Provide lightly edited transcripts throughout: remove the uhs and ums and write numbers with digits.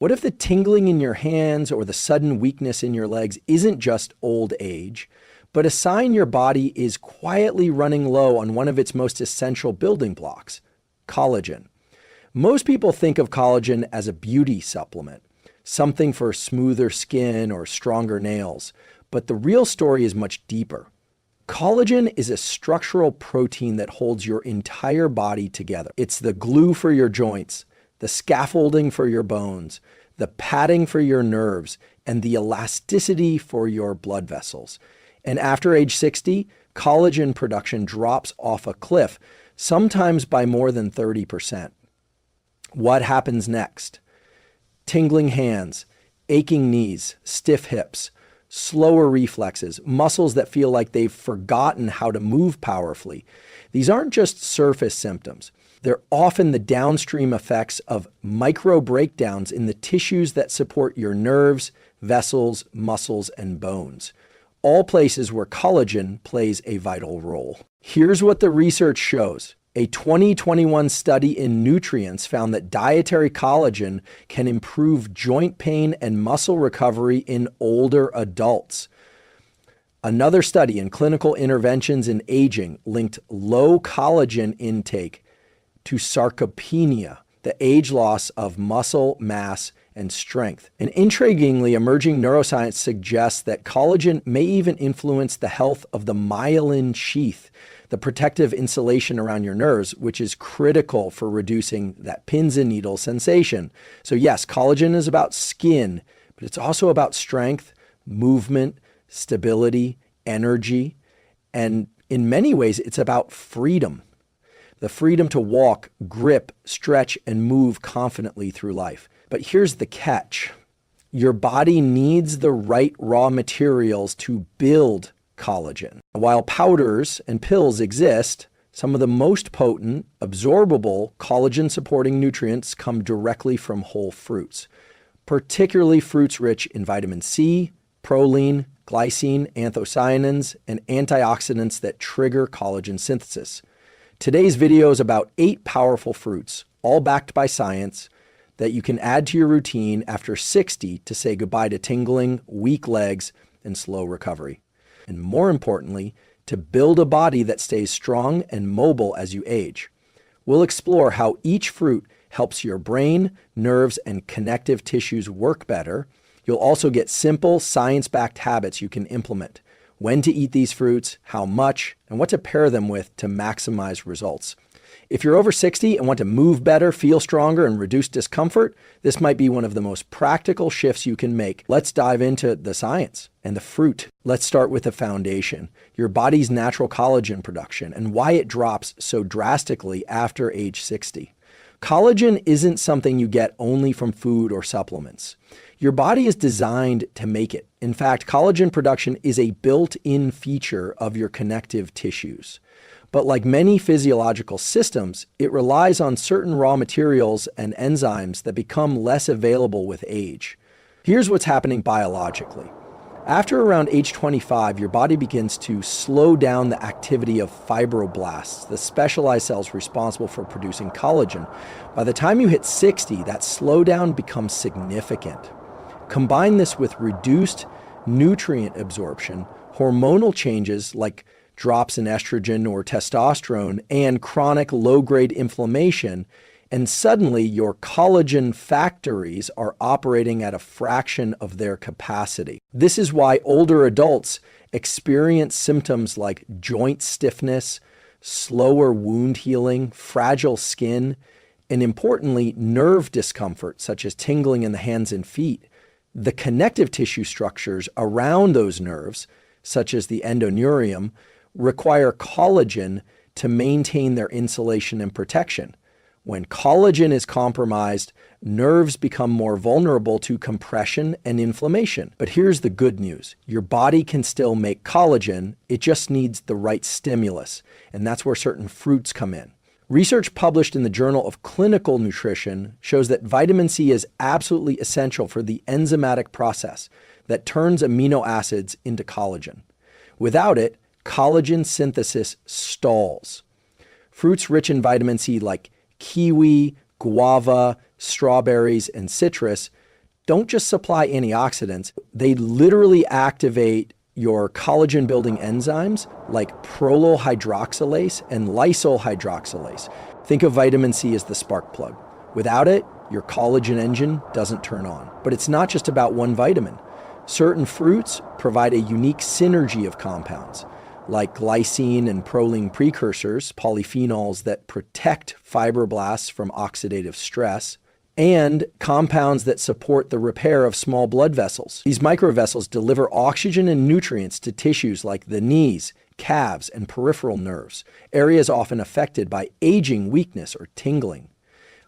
What if the tingling in your hands or the sudden weakness in your legs isn't just old age, but a sign your body is quietly running low on one of its most essential building blocks, collagen? Most people think of collagen as a beauty supplement, something for smoother skin or stronger nails, but the real story is much deeper. Collagen is a structural protein that holds your entire body together. It's the glue for your joints, the scaffolding for your bones, the padding for your nerves, and the elasticity for your blood vessels. And after age 60, collagen production drops off a cliff, sometimes by more than 30%. What happens next? Tingling hands, aching knees, stiff hips, slower reflexes, muscles that feel like they've forgotten how to move powerfully. These aren't just surface symptoms. They're often the downstream effects of micro breakdowns in the tissues that support your nerves, vessels, muscles, and bones, all places where collagen plays a vital role. Here's what the research shows. A 2021 study in Nutrients found that dietary collagen can improve joint pain and muscle recovery in older adults. Another study in Clinical Interventions in Aging linked low collagen intake to sarcopenia, the age loss of muscle mass and strength. And intriguingly, emerging neuroscience suggests that collagen may even influence the health of the myelin sheath, the protective insulation around your nerves, which is critical for reducing that pins and needles sensation. So yes, collagen is about skin, but it's also about strength, movement, stability, energy, and in many ways, it's about freedom. The freedom to walk, grip, stretch, and move confidently through life. But here's the catch. Your body needs the right raw materials to build collagen. While powders and pills exist, some of the most potent, absorbable collagen-supporting nutrients come directly from whole fruits, particularly fruits rich in vitamin C, proline, glycine, anthocyanins, and antioxidants that trigger collagen synthesis. Today's video is about 8 powerful fruits, all backed by science, that you can add to your routine after 60 to say goodbye to tingling, weak legs, and slow recovery. And more importantly, to build a body that stays strong and mobile as you age. We'll explore how each fruit helps your brain, nerves, and connective tissues work better. You'll also get simple, science-backed habits you can implement. When to eat these fruits, how much, and what to pair them with to maximize results. If you're over 60 and want to move better, feel stronger, and reduce discomfort, this might be one of the most practical shifts you can make. Let's dive into the science and the fruit. Let's start with the foundation, your body's natural collagen production and why it drops so drastically after age 60. Collagen isn't something you get only from food or supplements. Your body is designed to make it. In fact, collagen production is a built-in feature of your connective tissues. But like many physiological systems, it relies on certain raw materials and enzymes that become less available with age. Here's what's happening biologically. After around age 25, your body begins to slow down the activity of fibroblasts, the specialized cells responsible for producing collagen. By the time you hit 60, that slowdown becomes significant. Combine this with reduced nutrient absorption, hormonal changes like drops in estrogen or testosterone, and chronic low-grade inflammation, and suddenly your collagen factories are operating at a fraction of their capacity. This is why older adults experience symptoms like joint stiffness, slower wound healing, fragile skin, and importantly, nerve discomfort such as tingling in the hands and feet. The connective tissue structures around those nerves, such as the endoneurium, require collagen to maintain their insulation and protection. When collagen is compromised, nerves become more vulnerable to compression and inflammation. But here's the good news. Your body can still make collagen, it just needs the right stimulus, and that's where certain fruits come in. Research published in the Journal of Clinical Nutrition shows that vitamin C is absolutely essential for the enzymatic process that turns amino acids into collagen. Without it, collagen synthesis stalls. Fruits rich in vitamin C like kiwi, guava, strawberries, and citrus don't just supply antioxidants, they literally activate your collagen building enzymes like prolyl hydroxylase and lysyl hydroxylase. Think of vitamin C as the spark plug. Without it, your collagen engine doesn't turn on. But it's not just about one vitamin. Certain fruits provide a unique synergy of compounds, like glycine and proline precursors, polyphenols that protect fibroblasts from oxidative stress, and compounds that support the repair of small blood vessels. These microvessels deliver oxygen and nutrients to tissues like the knees, calves, and peripheral nerves, areas often affected by aging, weakness, or tingling.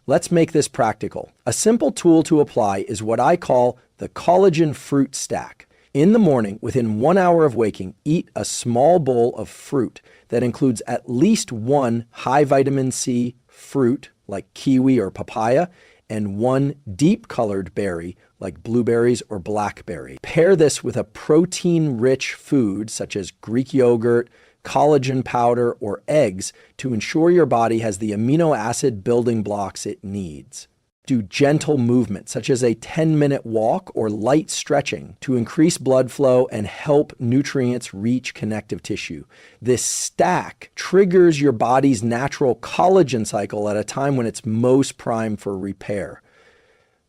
Let's make this practical. A simple tool to apply is what I call the collagen fruit stack. In the morning, within 1 hour of waking, eat a small bowl of fruit that includes at least one high vitamin C fruit, like kiwi or papaya, and one deep-colored berry, like blueberries or blackberry. Pair this with a protein-rich food, such as Greek yogurt, collagen powder, or eggs, to ensure your body has the amino acid building blocks it needs. Do gentle movement, such as a 10-minute walk or light stretching, to increase blood flow and help nutrients reach connective tissue. This stack triggers your body's natural collagen cycle at a time when it's most primed for repair.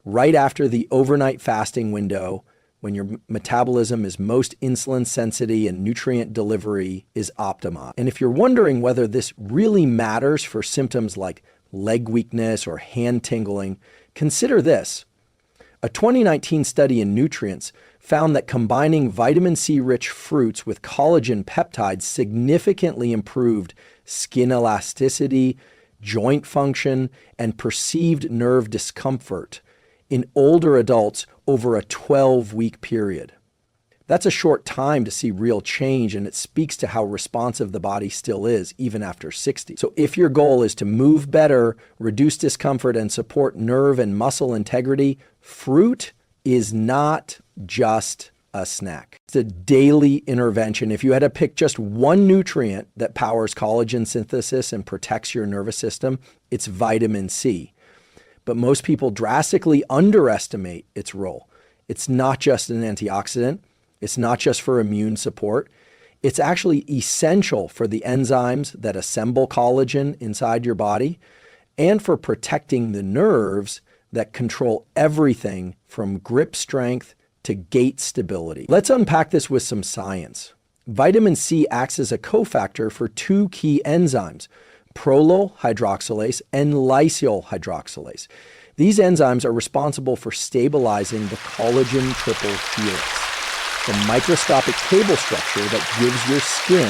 Right after the overnight fasting window, when your metabolism is most insulin sensitive and nutrient delivery is optimized. And if you're wondering whether this really matters for symptoms like leg weakness or hand tingling, consider this. A 2019 study in Nutrients found that combining vitamin C-rich fruits with collagen peptides significantly improved skin elasticity, joint function, and perceived nerve discomfort in older adults over a 12-week period. That's a short time to see real change, and it speaks to how responsive the body still is, even after 60. So if your goal is to move better, reduce discomfort, and support nerve and muscle integrity, fruit is not just a snack. It's a daily intervention. If you had to pick just one nutrient that powers collagen synthesis and protects your nervous system, it's vitamin C. But most people drastically underestimate its role. It's not just an antioxidant. It's not just for immune support. It's actually essential for the enzymes that assemble collagen inside your body and for protecting the nerves that control everything from grip strength to gait stability. Let's unpack this with some science. Vitamin C acts as a cofactor for two key enzymes, prolyl hydroxylase and lysyl hydroxylase. These enzymes are responsible for stabilizing the collagen triple helix, the microscopic cable structure that gives your skin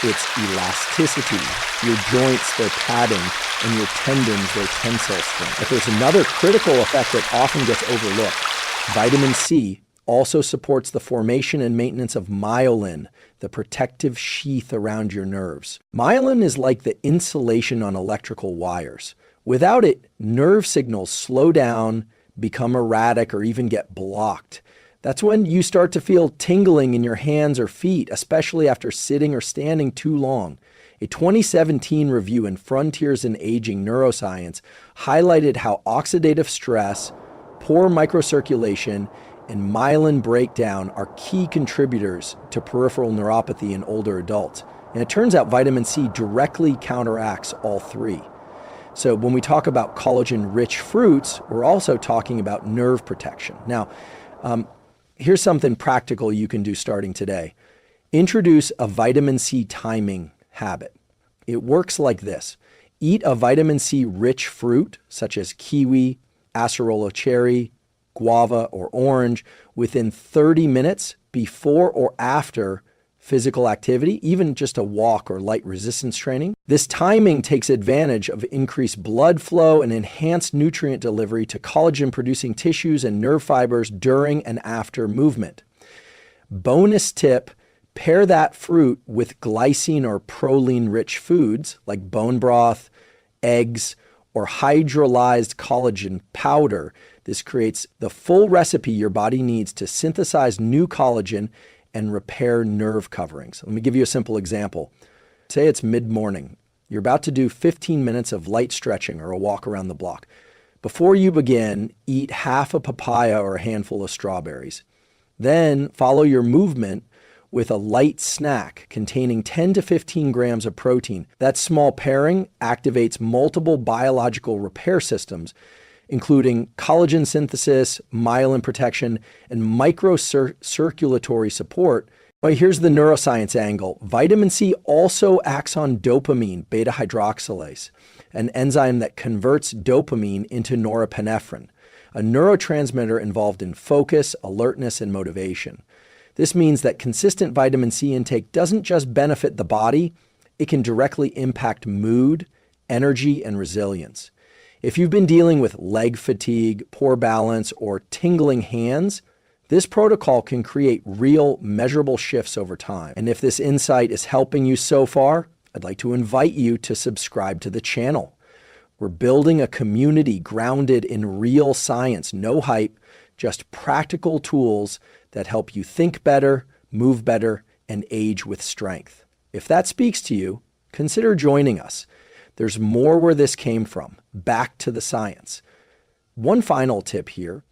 its elasticity, your joints their padding, and your tendons their tensile strength. But there's another critical effect that often gets overlooked. Vitamin C also supports the formation and maintenance of myelin, the protective sheath around your nerves. Myelin is like the insulation on electrical wires. Without it, nerve signals slow down, become erratic, or even get blocked. That's when you start to feel tingling in your hands or feet, especially after sitting or standing too long. A 2017 review in Frontiers in Aging Neuroscience highlighted how oxidative stress, poor microcirculation, and myelin breakdown are key contributors to peripheral neuropathy in older adults. And it turns out vitamin C directly counteracts all three. So when we talk about collagen-rich fruits, we're also talking about nerve protection. Now, here's something practical you can do starting today. Introduce a vitamin C timing habit. It works like this. Eat a vitamin C-rich fruit, such as kiwi, acerola cherry, guava, or orange, within 30 minutes before or after physical activity, even just a walk or light resistance training. This timing takes advantage of increased blood flow and enhanced nutrient delivery to collagen-producing tissues and nerve fibers during and after movement. Bonus tip, pair that fruit with glycine or proline-rich foods like bone broth, eggs, or hydrolyzed collagen powder. This creates the full recipe your body needs to synthesize new collagen and repair nerve coverings. Let me give you a simple example. Say it's mid-morning. You're about to do 15 minutes of light stretching or a walk around the block. Before you begin, eat half a papaya or a handful of strawberries. Then follow your movement with a light snack containing 10 to 15 grams of protein. That small pairing activates multiple biological repair systems, including collagen synthesis, myelin protection, and microcirculatory support. But here's the neuroscience angle. Vitamin C also acts on dopamine beta hydroxylase, an enzyme that converts dopamine into norepinephrine, a neurotransmitter involved in focus, alertness, and motivation. This means that consistent vitamin C intake doesn't just benefit the body, it can directly impact mood, energy, and resilience. If you've been dealing with leg fatigue, poor balance, or tingling hands, this protocol can create real, measurable shifts over time. And if this insight is helping you so far, I'd like to invite you to subscribe to the channel. We're building a community grounded in real science, no hype, just practical tools that help you think better, move better, and age with strength. If that speaks to you, consider joining us. There's more where this came from, back to the science. One final tip here.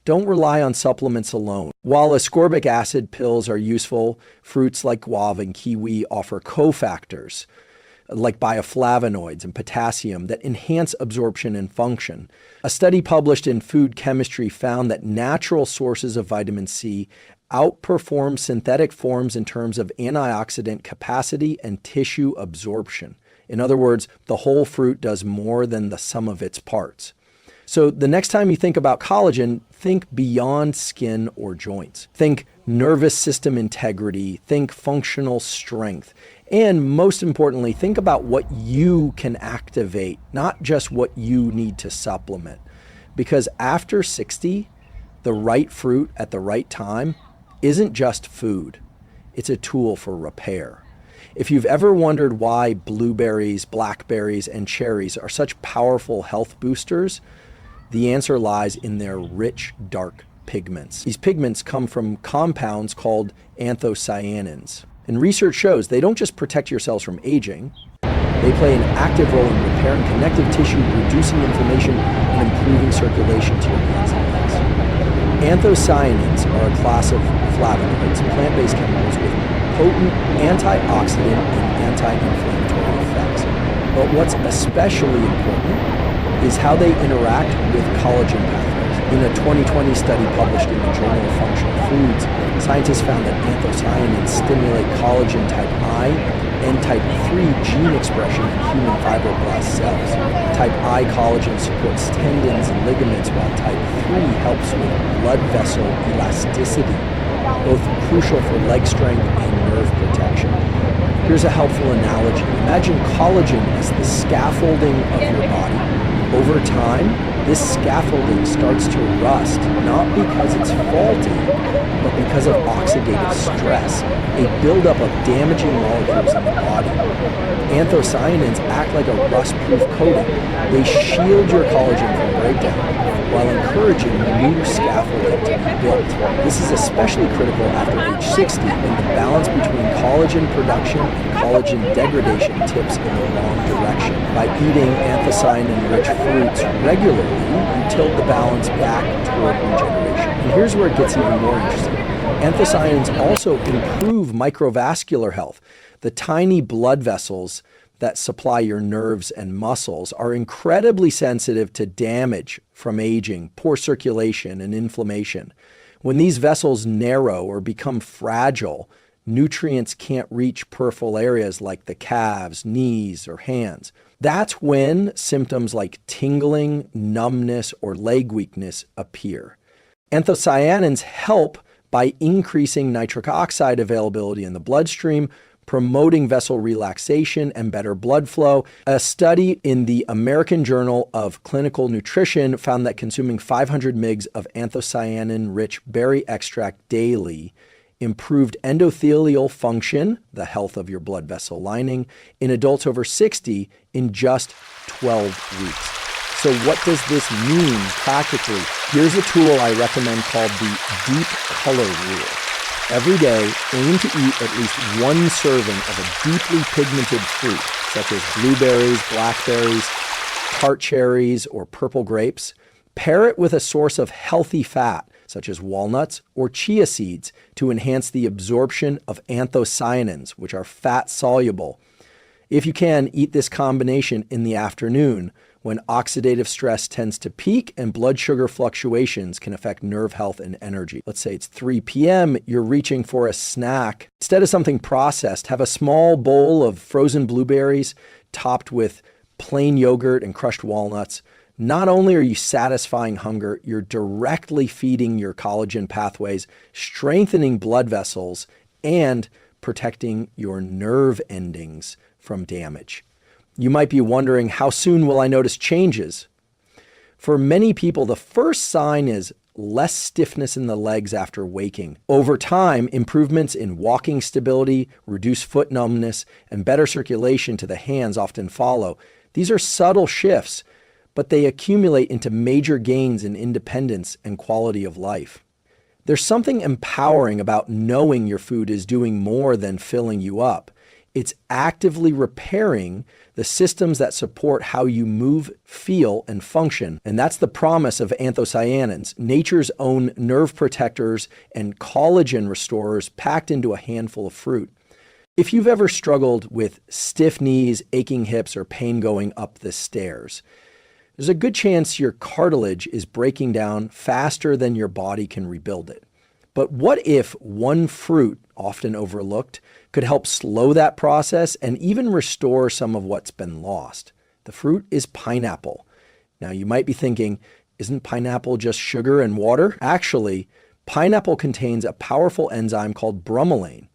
Don't rely on supplements alone. While ascorbic acid pills are useful, fruits like Guava and Kiwi offer cofactors like bioflavonoids and potassium that enhance absorption and function. A study published in Food Chemistry found that natural sources of vitamin C outperform synthetic forms in terms of antioxidant capacity and tissue absorption. In other words, the whole fruit does more than the sum of its parts. So the next time you think about collagen, think beyond skin or joints. Think nervous system integrity, think functional strength, and most importantly, think about what you can activate, not just what you need to supplement. Because after 60, the right fruit at the right time isn't just food, it's a tool for repair. If you've ever wondered why blueberries, blackberries, and cherries are such powerful health boosters, the answer lies in their rich, dark pigments. These pigments come from compounds called anthocyanins. And research shows they don't just protect your cells from aging, they play an active role in repairing connective tissue, reducing inflammation, and improving circulation to your hands and legs. Anthocyanins are a class of flavonoids, plant-based chemicals with potent antioxidant and anti-inflammatory effects. But what's especially important is how they interact with collagen pathways. In a 2020 study published in the Journal of Functional Foods, scientists found that anthocyanins stimulate collagen type I and type 3 gene expression in human fibroblast cells. Type I collagen supports tendons and ligaments, while type 3 helps with blood vessel elasticity, both crucial for leg strength and nerve protection. Here's a helpful analogy. Imagine collagen as the scaffolding of your body. Over time, this scaffolding starts to rust, not because it's faulty, but because of oxidative stress, a buildup of damaging molecules in the body. Anthocyanins act like a rust-proof coating. They shield your collagen from breakdown while encouraging new scaffolding to be built. This is especially critical after age 60, when the balance between collagen production and collagen degradation tips in the wrong direction. By eating anthocyanin-rich fruits regularly, you tilt the balance back toward regeneration. And here's where it gets even more interesting. Anthocyanins also improve microvascular health. The tiny blood vessels that supply your nerves and muscles are incredibly sensitive to damage from aging, poor circulation, and inflammation. When these vessels narrow or become fragile, nutrients can't reach peripheral areas like the calves, knees, or hands. That's when symptoms like tingling, numbness, or leg weakness appear. Anthocyanins help by increasing nitric oxide availability in the bloodstream, promoting vessel relaxation and better blood flow. A study in the American Journal of Clinical Nutrition found that consuming 500 mg of anthocyanin-rich berry extract daily improved endothelial function, the health of your blood vessel lining, in adults over 60 in just 12 weeks. So what does this mean practically? Here's a tool I recommend called the Deep Color Rule. Every day, aim to eat at least one serving of a deeply pigmented fruit, such as blueberries, blackberries, tart cherries, or purple grapes. Pair it with a source of healthy fat, such as walnuts or chia seeds, to enhance the absorption of anthocyanins, which are fat-soluble. If you can, eat this combination in the afternoon, when oxidative stress tends to peak and blood sugar fluctuations can affect nerve health and energy. Let's say it's 3 p.m., you're reaching for a snack. Instead of something processed, have a small bowl of frozen blueberries topped with plain yogurt and crushed walnuts. Not only are you satisfying hunger, you're directly feeding your collagen pathways, strengthening blood vessels, and protecting your nerve endings from damage. You might be wondering, how soon will I notice changes? For many people, the first sign is less stiffness in the legs after waking. Over time, improvements in walking stability, reduced foot numbness, and better circulation to the hands often follow. These are subtle shifts, but they accumulate into major gains in independence and quality of life. There's something empowering about knowing your food is doing more than filling you up. It's actively repairing the systems that support how you move, feel, and function. And that's the promise of anthocyanins, nature's own nerve protectors and collagen restorers packed into a handful of fruit. If you've ever struggled with stiff knees, aching hips, or pain going up the stairs, there's a good chance your cartilage is breaking down faster than your body can rebuild it. But what if one fruit, often overlooked, could help slow that process and even restore some of what's been lost? The fruit is pineapple. Now you might be thinking, isn't pineapple just sugar and water? Actually, pineapple contains a powerful enzyme called bromelain,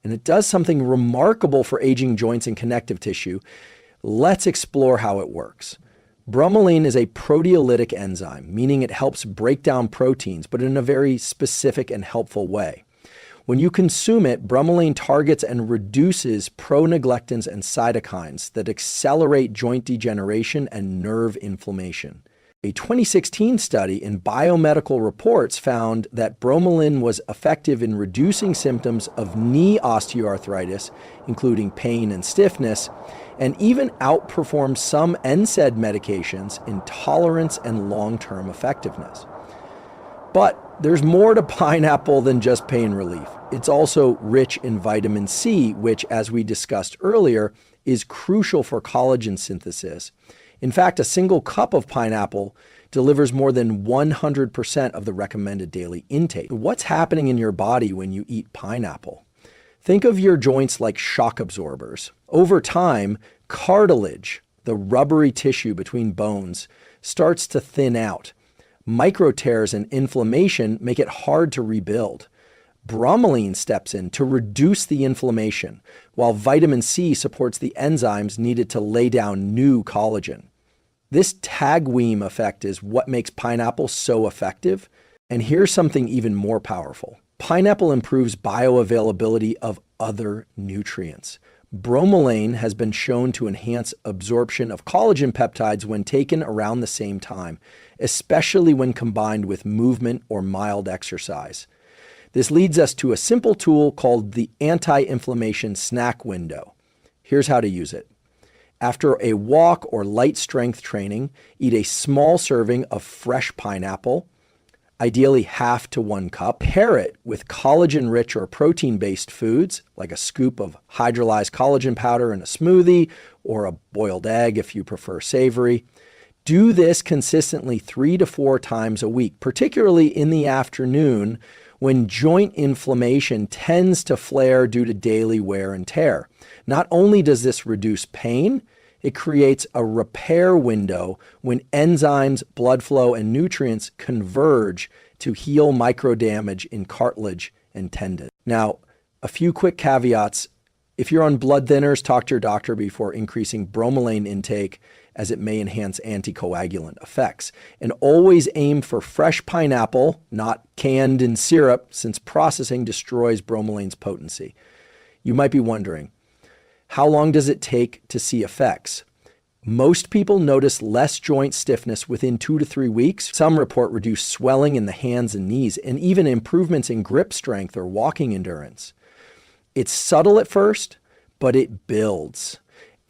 and it does something remarkable for aging joints and connective tissue. Let's explore how it works. Bromelain is a proteolytic enzyme, meaning it helps break down proteins, but in a very specific and helpful way. When you consume it, bromelain targets and reduces proneglectins and cytokines that accelerate joint degeneration and nerve inflammation. A 2016 study in Biomedical Reports found that bromelain was effective in reducing symptoms of knee osteoarthritis, including pain and stiffness, and even outperformed some NSAID medications in tolerance and long-term effectiveness. But there's more to pineapple than just pain relief. It's also rich in vitamin C, which, as we discussed earlier, is crucial for collagen synthesis. In fact, a single cup of pineapple delivers more than 100% of the recommended daily intake. What's happening in your body when you eat pineapple? Think of your joints like shock absorbers. Over time, cartilage, the rubbery tissue between bones, starts to thin out. Micro tears and inflammation make it hard to rebuild. Bromelain steps in to reduce the inflammation, while vitamin C supports the enzymes needed to lay down new collagen. This tagweem effect is what makes pineapple so effective. And here's something even more powerful. Pineapple improves bioavailability of other nutrients. Bromelain has been shown to enhance absorption of collagen peptides when taken around the same time, especially when combined with movement or mild exercise. This leads us to a simple tool called the anti-inflammation snack window. Here's how to use it. After a walk or light strength training, eat a small serving of fresh pineapple, ideally half to 1 cup. Pair it with collagen-rich or protein-based foods, like a scoop of hydrolyzed collagen powder in a smoothie, or a boiled egg if you prefer savory. Do this consistently 3 to 4 times a week, particularly in the afternoon when joint inflammation tends to flare due to daily wear and tear. Not only does this reduce pain, it creates a repair window when enzymes, blood flow, and nutrients converge to heal microdamage in cartilage and tendon. Now, a few quick caveats. If you're on blood thinners, talk to your doctor before increasing bromelain intake, as it may enhance anticoagulant effects. And always aim for fresh pineapple, not canned in syrup, since processing destroys bromelain's potency. You might be wondering, how long does it take to see effects? Most people notice less joint stiffness within 2 to 3 weeks. Some report reduced swelling in the hands and knees, and even improvements in grip strength or walking endurance. It's subtle at first, but it builds.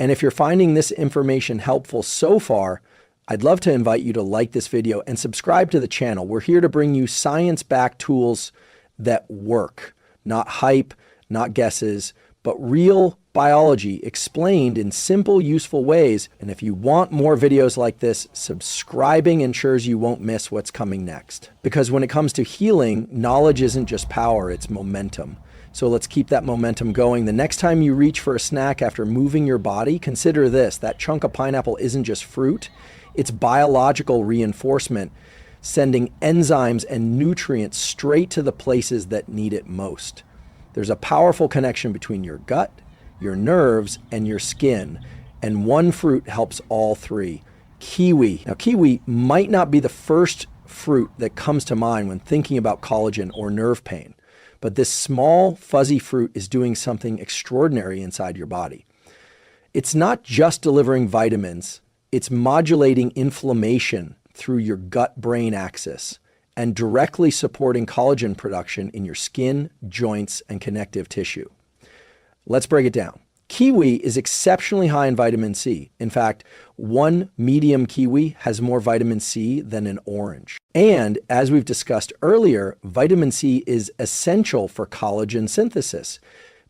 And if you're finding this information helpful so far, I'd love to invite you to like this video and subscribe to the channel. We're here to bring you science-backed tools that work, not hype, not guesses, but real biology explained in simple, useful ways. And if you want more videos like this, subscribing ensures you won't miss what's coming next. Because when it comes to healing, knowledge isn't just power, it's momentum. So let's keep that momentum going. The next time you reach for a snack after moving your body, consider this: that chunk of pineapple isn't just fruit, it's biological reinforcement, sending enzymes and nutrients straight to the places that need it most. There's a powerful connection between your gut, your nerves, and your skin, and one fruit helps all three: kiwi. Now, kiwi might not be the first fruit that comes to mind when thinking about collagen or nerve pain, but this small, fuzzy fruit is doing something extraordinary inside your body. It's not just delivering vitamins, it's modulating inflammation through your gut-brain axis and directly supporting collagen production in your skin, joints, and connective tissue. Let's break it down. Kiwi is exceptionally high in vitamin C. In fact, one medium kiwi has more vitamin C than an orange. And as we've discussed earlier, vitamin C is essential for collagen synthesis.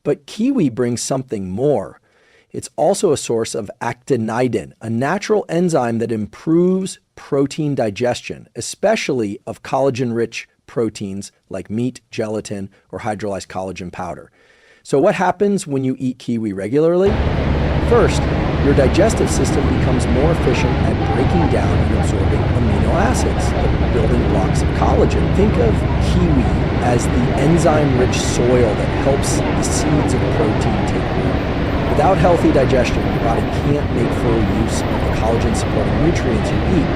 But kiwi brings something more. It's also a source of actinidin, a natural enzyme that improves protein digestion, especially of collagen-rich proteins like meat, gelatin, or hydrolyzed collagen powder. So what happens when you eat kiwi regularly? First, your digestive system becomes more efficient at breaking down and absorbing amino acids, the building blocks of collagen. Think of kiwi as the enzyme-rich soil that helps the seeds of protein take root. Without healthy digestion, your body can't make full use of the collagen-supporting nutrients you eat.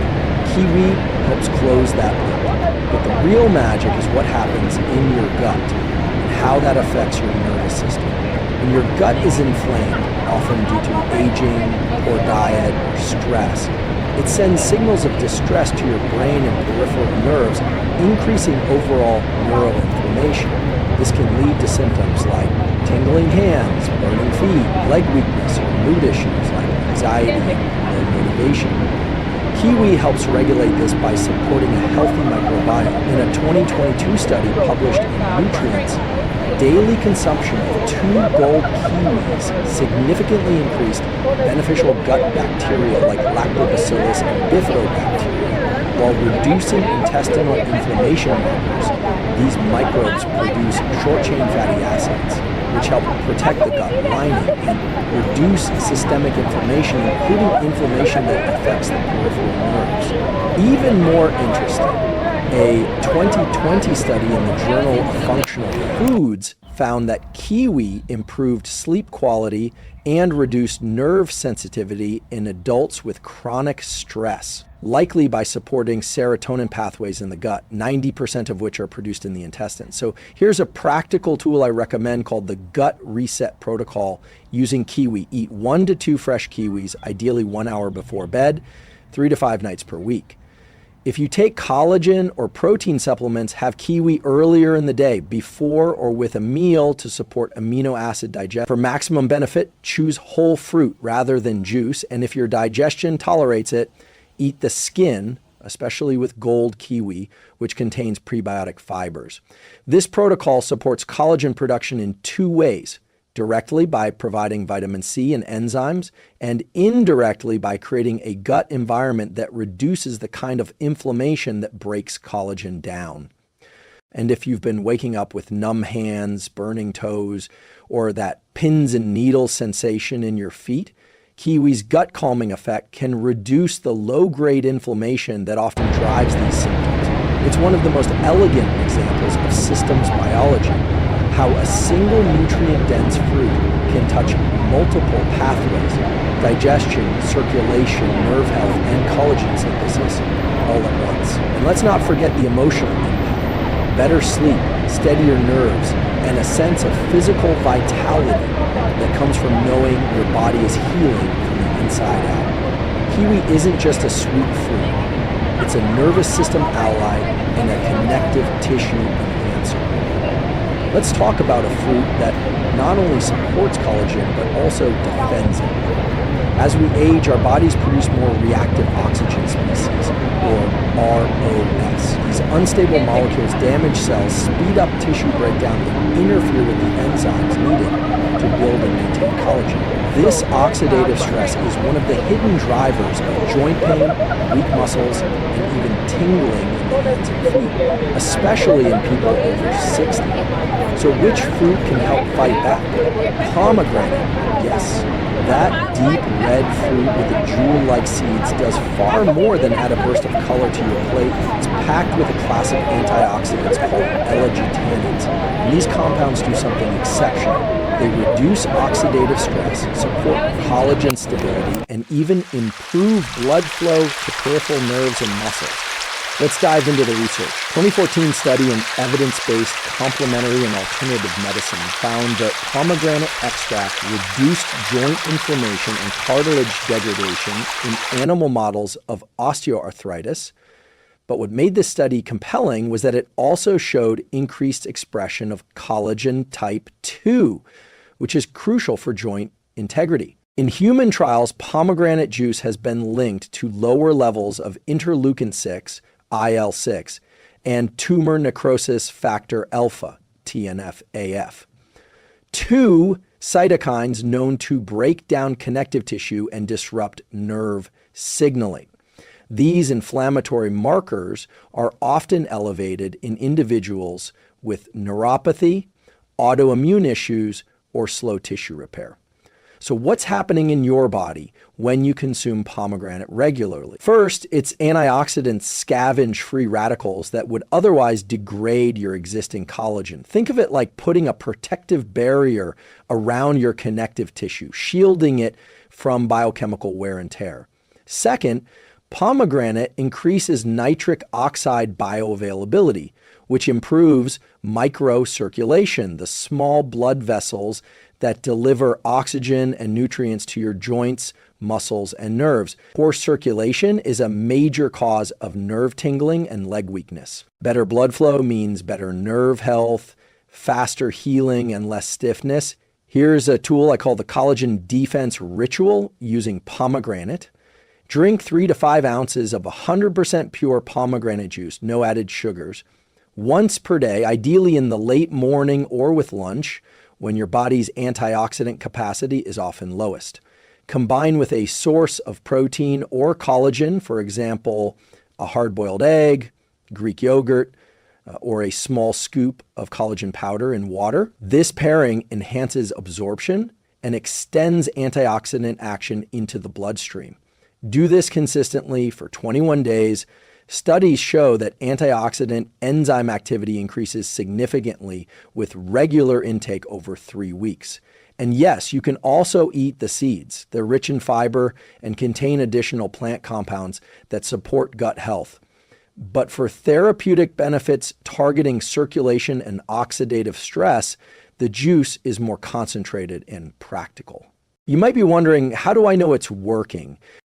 Kiwi helps close that loop. But the real magic is what happens in your gut and how that affects your nervous system. When your gut is inflamed, often due to aging, poor diet, or stress, it sends signals of distress to your brain and peripheral nerves, increasing overall neuroinflammation. This can lead to symptoms like tingling hands, burning feet, leg weakness, or mood issues like anxiety and low motivation. Kiwi helps regulate this by supporting a healthy microbiome. In a 2022 study published in Nutrients, daily consumption of 2 gold kiwis significantly increased beneficial gut bacteria like lactobacillus and bifidobacteria, while reducing intestinal inflammation markers. These microbes produce short-chain fatty acids, which help protect the gut lining and reduce systemic inflammation, including inflammation that affects the peripheral nerves. Even more interesting, a 2020 study in the Journal of Functional Foods found that kiwi improved sleep quality and reduced nerve sensitivity in adults with chronic stress, likely by supporting serotonin pathways in the gut, 90% of which are produced in the intestine. So here's a practical tool I recommend called the Gut Reset Protocol using kiwi. Eat 1 to 2 fresh kiwis, ideally 1 hour before bed, 3 to 5 nights per week. If you take collagen or protein supplements, have kiwi earlier in the day, before or with a meal to support amino acid digestion. For maximum benefit, choose whole fruit rather than juice. And if your digestion tolerates it, eat the skin, especially with gold kiwi, which contains prebiotic fibers. This protocol supports collagen production in 2 ways: directly by providing vitamin C and enzymes, and indirectly by creating a gut environment that reduces the kind of inflammation that breaks collagen down. And if you've been waking up with numb hands, burning toes, or that pins and needles sensation in your feet, kiwi's gut calming effect can reduce the low-grade inflammation that often drives these symptoms. It's one of the most elegant examples of systems biology, how a single nutrient-dense fruit can touch multiple pathways: digestion, circulation, nerve health, and collagen synthesis all at once. And let's not forget the emotional impact: better sleep, steadier nerves, and a sense of physical vitality that comes from knowing your body is healing from the inside out. Kiwi isn't just a sweet fruit. It's a nervous system ally and a connective tissue enhancer. Let's talk about a fruit that not only supports collagen, but also defends it. As we age, our bodies produce more reactive oxygen species, or ROS. These unstable molecules damage cells, speed up tissue breakdown, and interfere with the enzymes needed to build and maintain collagen. This oxidative stress is one of the hidden drivers of joint pain, weak muscles, and even tingling in the hands and feet, especially in people over 60. So which fruit can help fight back? Pomegranate, yes. That deep red fruit with the jewel-like seeds does far more than add a burst of color to your plate. It's packed with a class of antioxidants called elasticity. And these compounds do something exceptional. They reduce oxidative stress, support collagen stability, and even improve blood flow to peripheral nerves and muscles. Let's dive into the research. 2014 study in evidence-based complementary and alternative medicine found that pomegranate extract reduced joint inflammation and cartilage degradation in animal models of osteoarthritis. But what made this study compelling was that it also showed increased expression of collagen type 2, which is crucial for joint integrity. In human trials, pomegranate juice has been linked to lower levels of interleukin-6, IL-6, and tumor necrosis factor alpha, TNF-AF. Two cytokines known to break down connective tissue and disrupt nerve signaling. These inflammatory markers are often elevated in individuals with neuropathy, autoimmune issues, or slow tissue repair. So what's happening in your body when you consume pomegranate regularly? First, its antioxidants scavenge free radicals that would otherwise degrade your existing collagen. Think of it like putting a protective barrier around your connective tissue, shielding it from biochemical wear and tear. Second, pomegranate increases nitric oxide bioavailability, which improves microcirculation, the small blood vessels that deliver oxygen and nutrients to your joints, muscles, and nerves. Poor circulation is a major cause of nerve tingling and leg weakness. Better blood flow means better nerve health, faster healing, and less stiffness. Here's a tool I call the Collagen Defense Ritual using pomegranate. Drink 3 to 5 ounces of 100% pure pomegranate juice, no added sugars, once per day, ideally in the late morning or with lunch, when your body's antioxidant capacity is often lowest. Combine with a source of protein or collagen, for example, a hard-boiled egg, Greek yogurt, or a small scoop of collagen powder in water. This pairing enhances absorption and extends antioxidant action into the bloodstream. Do this consistently for 21 days. Studies show that antioxidant enzyme activity increases significantly with regular intake over 3 weeks. And yes, you can also eat the seeds. They're rich in fiber and contain additional plant compounds that support gut health. But for therapeutic benefits targeting circulation and oxidative stress, the juice is more concentrated and practical. You might be wondering, how do I know it's working?